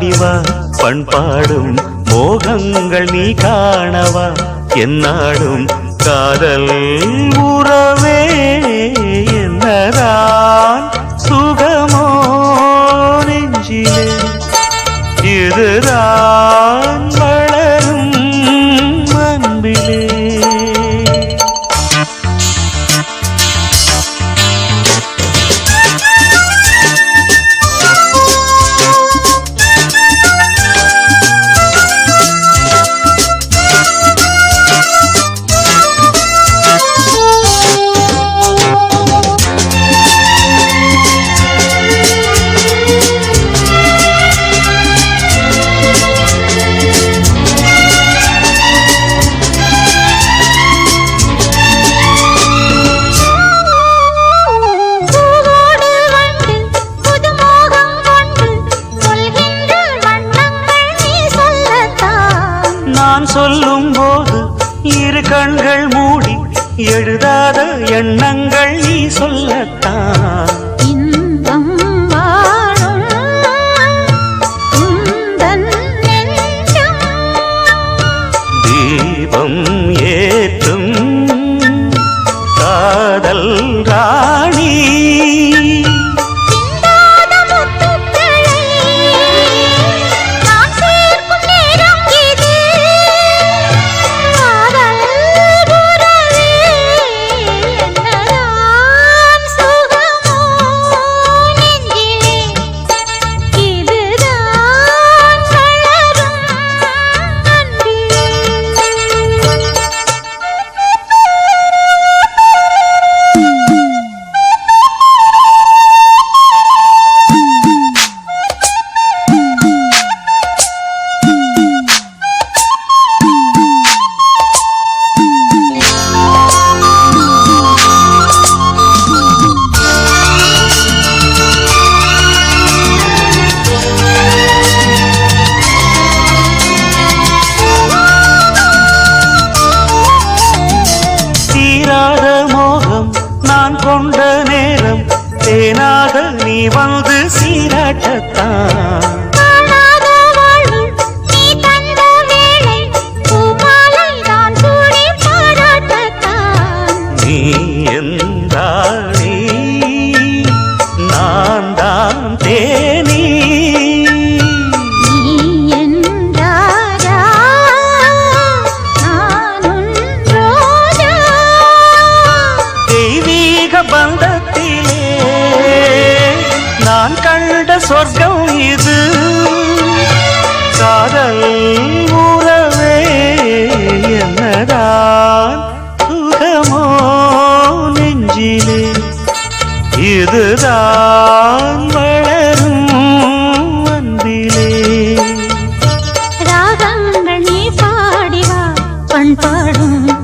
பாடிவா பண்பாடும் மோகங்கள் நீ காணவா என்னாடும் காதல் உறவே என்னதான் சுகமோ நெஞ்சிலே இதுதான் வளரும் அன்பிலே. நான் சொல்லும் போது இரு கண்கள் மூடி எழுதாத எண்ணங்கள் நீ சொல்லத்தான். இன்பம் வாழும் உந்தன் நெஞ்சம் தீபம் ஏற்றும் காதல் ராணி கொண்ட நேரம் தேனாக நீ வந்து சீராட்டத்தான். நீ எந்தானி நான் தான் தேனி பந்தத்திலே நான் கண்ட சொர்க்கம் இது காதல் உறவே என்னதான் சுகமோ நெஞ்சிலே இதுதான் வளரும் அன்பிலே. ராகங்கள் நீ பாடிவா பண்பாடும்